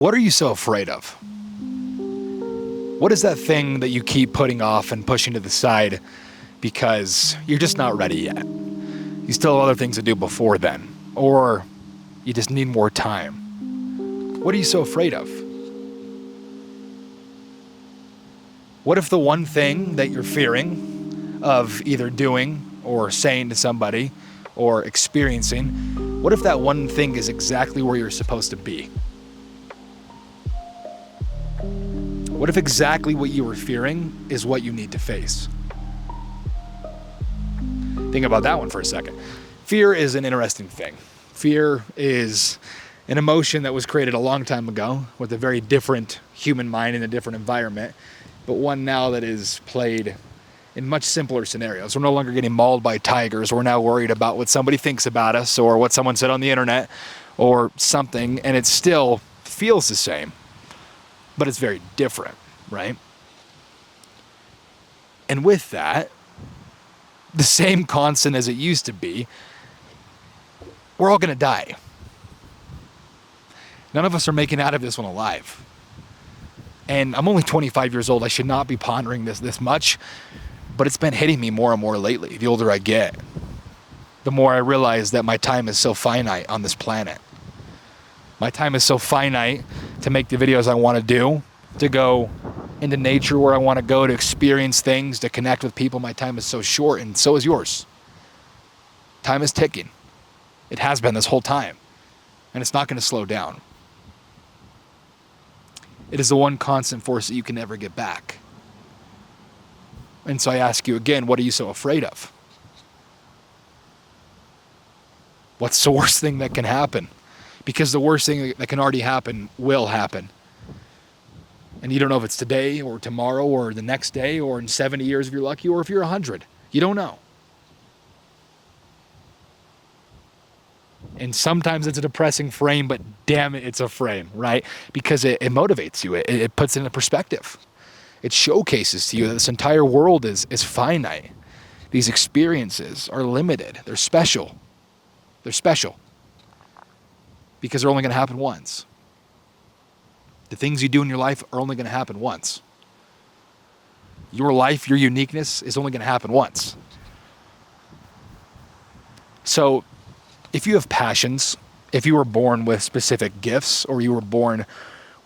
What are you so afraid of? What is that thing that you keep putting off and pushing to the side because you're just not ready yet? You still have other things to do before then, or you just need more time. What are you so afraid of? What if the one thing that you're fearing of either doing or saying to somebody or experiencing, what if that one thing is exactly where you're supposed to be? What if exactly what you were fearing is what you need to face? Think about that one for a second. Fear is an interesting thing. Fear is an emotion that was created a long time ago with a very different human mind in a different environment, but one now that is played in much simpler scenarios. We're no longer getting mauled by tigers. We're now worried about what somebody thinks about us or what someone said on the internet or something, and it still feels the same, but it's very different, right? And with that, the same constant as it used to be, we're all going to die. None of us are making out of this one alive. And I'm only 25 years old. I should not be pondering this much, but it's been hitting me more and more lately. The older I get, the more I realize that my time is so finite on this planet. My time is so finite to make the videos I want to do, to go into nature where I want to go, to experience things, to connect with people. My time is so short, and so is yours. Time is ticking. It has been this whole time, and it's not going to slow down. It is the one constant force that you can never get back. And so I ask you again, what are you so afraid of? What's the worst thing that can happen? Because the worst thing that can already happen will happen. And you don't know if it's today or tomorrow or the next day or in 70 years if you're lucky or if you're 100. You don't know. And sometimes it's a depressing frame, but damn it, it's a frame, right? Because it motivates you. It puts it into perspective. It showcases to you that this entire world is finite. These experiences are limited. They're special. They're special. Because they're only going to happen once. The things you do in your life are only going to happen once. Your life, your uniqueness is only going to happen once. So if you have passions, if you were born with specific gifts, or you were born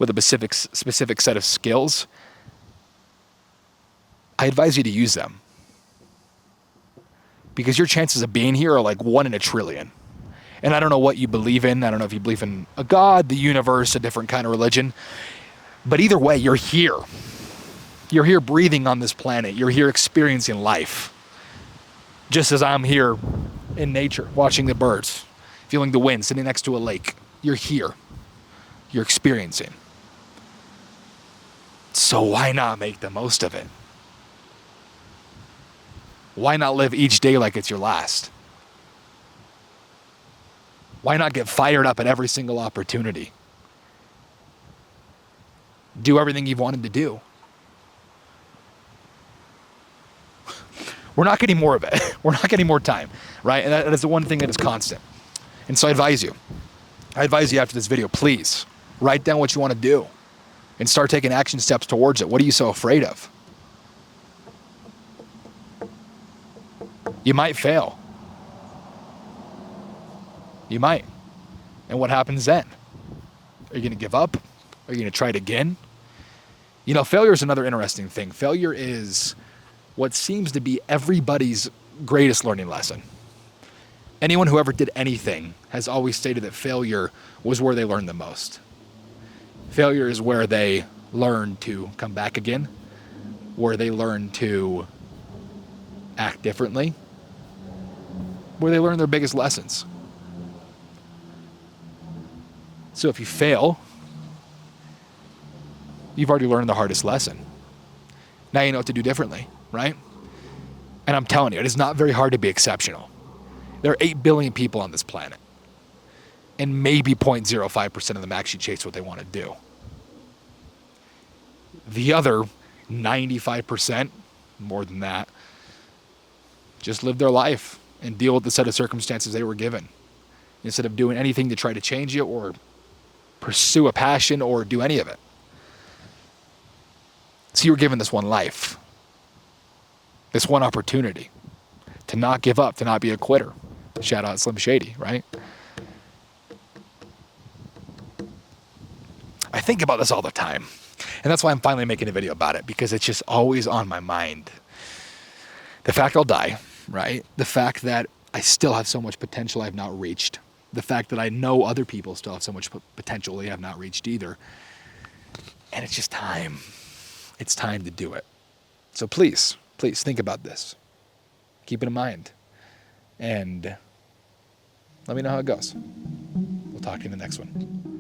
with a specific set of skills, I advise you to use them. Because your chances of being here are like 1 in a trillion. And I don't know what you believe in. I don't know if you believe in a God, the universe, a different kind of religion. But either way, you're here. You're here breathing on this planet. You're here experiencing life. Just as I'm here in nature, watching the birds, feeling the wind, sitting next to a lake. You're here. You're experiencing. So why not make the most of it? Why not live each day like it's your last? Why not get fired up at every single opportunity? Do everything you've wanted to do. We're not getting more of it. We're not getting more time, right? And that is the one thing that is constant. And so I advise you after this video, please write down what you want to do and start taking action steps towards it. What are you so afraid of? You might fail. You might. And what happens then? Are you going to give up? Are you going to try it again? You know, failure is another interesting thing. Failure is what seems to be everybody's greatest learning lesson. Anyone who ever did anything has always stated that failure was where they learned the most. Failure is where they learn to come back again, where they learn to act differently, where they learn their biggest lessons. So if you fail, you've already learned the hardest lesson. Now you know what to do differently, right? And I'm telling you, it is not very hard to be exceptional. There are 8 billion people on this planet, and maybe 0.05% of them actually chase what they want to do. The other 95%, more than that, just live their life and deal with the set of circumstances they were given, instead of doing anything to try to change it or pursue a passion or do any of it. So you were given this one life, this one opportunity to not give up, to not be a quitter. Shout out Slim Shady, right? I think about this all the time. And that's why I'm finally making a video about it, because it's just always on my mind. The fact I'll die, right? The fact that I still have so much potential I've not reached. The fact that I know other people still have so much potential they have not reached either. And it's just time. It's time to do it. So please think about this. Keep it in mind. And let me know how it goes. We'll talk to you in the next one.